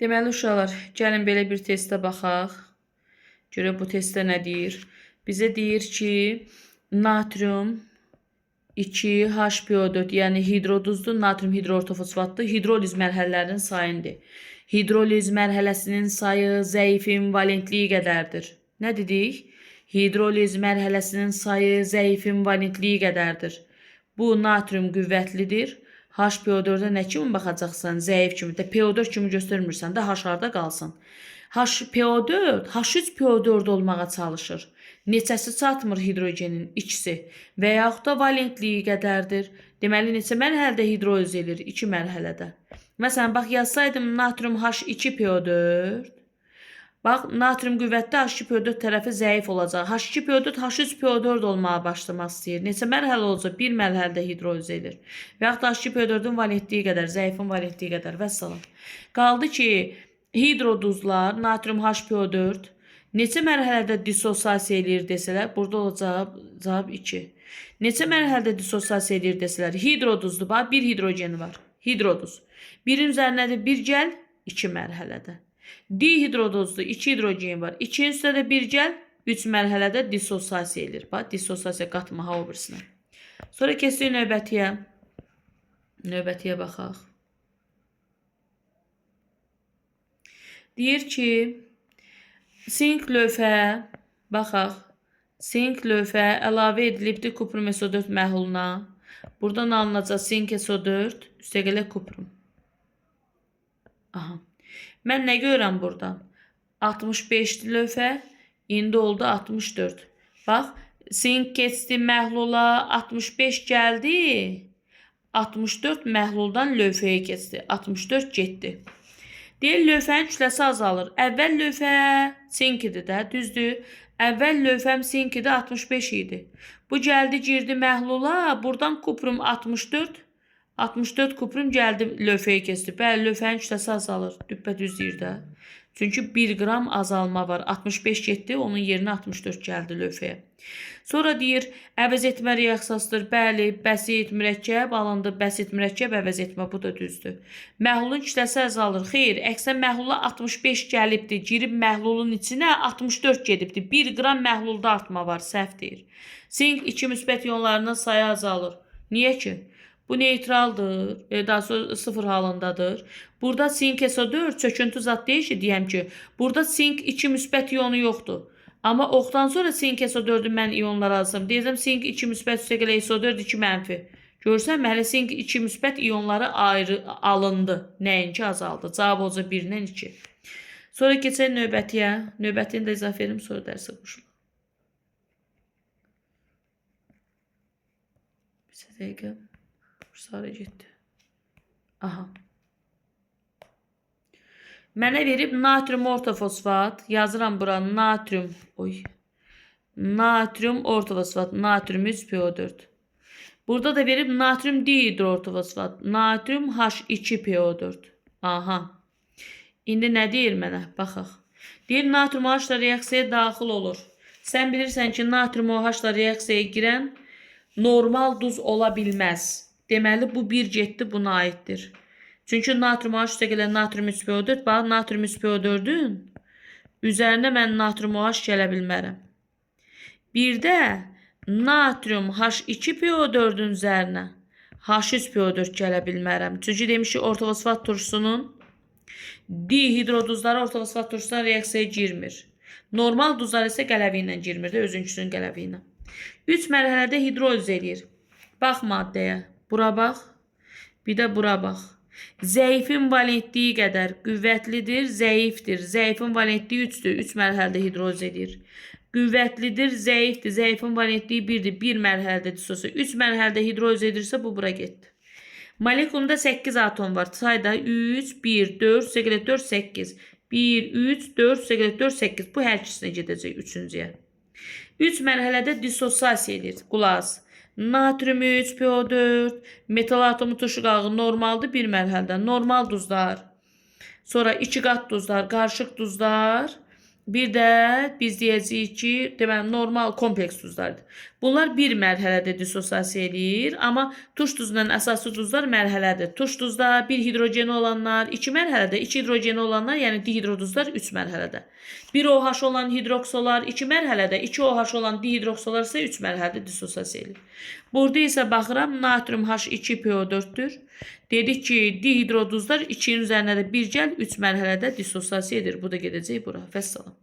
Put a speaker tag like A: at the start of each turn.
A: Deməli uşaqlar, gəlin belə bir testə baxaq. Görə bu testdə nə deyir? Bizə deyir ki, natrium 2HPO4, yəni hidroduzdur, natrium hidroortofosfatdır, hidroliz mərhələlərinin sayındır. Hidroliz mərhələsinin sayı zəifin valentliyi qədərdir. Nə dedik? Hidroliz mərhələsinin sayı zəifin valentliyi qədərdir. Bu natrium qüvvətlidir. HPO4-ə nə kimi baxacaqsan? Zəif kimi. PO4 kimi göstərmirsən də H-harda qalsın. HPO4, H3PO4 olmağa çalışır. Neçəsi çatmır hidrogenin? İkisi. Və yaxud da valentliyi qədərdir. Deməli, neçə mərhələdə hidroliz edir? 2 mərhələdə. Məsələn, bax, yazsaydım natrium H2PO4. Bax, natrium qüvvətdə H2PO4 tərəfi zəif olacaq. H2PO4 H3PO4 olmağa başlamaq istəyir. Neçə mərhələ olacaq? 1 mərhələdə hidroliz edir. Və yaxud da H2PO4-ün valentliyi qədər, zəifin valentliyi qədər və salam. Qaldı ki, hidroduzlar, natrium HPO4 neçə mərhələdə dissosiasiya edir desələr, burada olacaq cavab 2. Neçə mərhələdə dissosiasiya edir desələr, hidroduzdur, bax, bir hidrogeni var. Hidroduz. Birin üzərinədir, bir gəl, 2 mərhələdə. Dihidroduzdur, 2 hidrogen var. 2-nin üstə də bir gəl, 3 mərhələdə dissosiasiya edir. Bax, dissosiasiya qatmağa o birisinə. Sonra keçdik növbətiyə. Növbətiyə baxaq. Deyir ki, sink lövhə, baxaq, sink lövhə əlavə edilibdir kuprum SO4 məhluluna. Buradan alınacaq sink SO4, üstəgələ kuprum. Aha. Mən nə görürəm buradan? 65-dir lövhə, indi oldu 64. Bax, sink keçdi məhlula, 65 gəldi, 64 məhluldan lövhəyə keçdi, 64 getdi. Deyir, lövhənin kütləsi azalır. Əvvəl lövhə sink idi də, düzdür. Əvvəl lövhəm sink idi, 65 idi. Bu gəldi, girdi məhlula, buradan kuprum 64, 64 kuprum gəldi lövhəyə keçdi. Bəli, lövhənin kütləsi azalır. Düppədüz deyir də. Çünki 1 qram azalma var. 65 getdi, onun yerinə 64 gəldi lövhəyə. Sonra deyir, əvəz etmə reaksiyasıdır. Bəli, bəsit mürəkkəb alındı. Bəsit mürəkkəb əvəz etmə, bu da düzdür. Məhlulun kütləsi azalır. Xeyr, əksən məhlula 65 gəlibdir. Girib məhlulun içinə 64 gedibdir. 1 qram məhlulda artma var. Səhv deyir. Sink 2 müsbət iyonlarının sayı azalır. Niyə ki? Bu neytraldır, daha sonra 0 halındadır. Burada sink SO4 çöküntü zad deyil ki, deyəm ki, burada sink 2 müsbət iyonu yoxdur. Amma oxdan sonra sink SO4-ü mən iyonlar alsam, deyəcəm sink 2 müsbət üstəgələ SO4 2 mənfi. Görürsən, hələ sink 2 müsbət iyonları ayrı alındı. Nəinki azaldı. Cavab olacaq 1-dən 2. Sonra keçək növbətiyə. Növbətini də izah verim, sonra dərsə qoşulur. Bir dəqiqə. Sarı getdi. Aha. Mənə verib natrium ortofosfat. Yazıram bura natrium. Natrium ortofosfat. Natrium 3PO4. Burada da verib natrium dihidroortofosfat. Natrium H2PO4. Aha. İndi nə deyir mənə? Baxaq. Deyir natrium OH-la reaksiyaya daxil olur. Sən bilirsən ki, natrium OH-la reaksiyaya girən normal duz ola bilməz. Deməli, bu 1 getdi, buna aiddir. Çünki natrium OH üstəgələ natrium 3PO4, bax, natrium 3PO4-ün üzərinə mən natrium OH gələ bilmərəm. Bir də natrium H2PO4-ün üzərinə H3PO4 gələ bilmərəm. Çünki demiş ki, ortofosfat turşusunun dihidroduzları ortofosfat turşusuna reaksiyaya girmir. Normal duzlar isə qələvi ilə girmir də, özünküsünün qələvi ilə. 3 mərhələdə hidroliz edir. Bax maddəyə. Bura bax, bir də bura bax. Zəifin valentliyi qədər qüvvətlidir, zəifdir. Zəifin valentliyi 3-dür, 3 mərhələdə hidroliz edir. Qüvvətlidir, zəifdir. Zəifin valentliyi 1-dir, 1 mərhələdə dissosiya. 3 mərhələdə hidroliz edirsə, bu bura getdi. Molekulunda 8 atom var. Sayda 3, 1, 4, 4, 8. 1, 3, 4, 4, 8. Bu hər ikisinə gedəcək 3-cüyə. 3 mərhələdə dissosiasiya edir. Qulaq. Natrium 3PO4, metal atomu turşu qalığı normaldır 1 mərhələdə. Normal duzlar, sonra 2 qat duzlar, qarışıq duzlar, bir də biz deyəcəyik ki, deməli normal kompleks duzlardır. Bunlar bir mərhələdə dissosiasiya eləyir, amma turş duzundan əsaslı duzlar mərhələdir. Turş duzda bir hidrogeni olanlar 2 mərhələdə, 2 hidrogeni olanlar, yəni dihidroduzlar 3 mərhələdə. 1 OH olan hidroksollar 2 mərhələdə, 2 OH olan dihidroksollar isə 3 mərhələdə dissosiasiya eləyir. Burada isə baxıram, natrium H2PO4-dür. Dedik ki, dihidroduzlar 2-nin üzərinə də 1 gəl, 3 mərhələdə dissosiasiya edir. Bu da gedəcək bura. Vəssalam.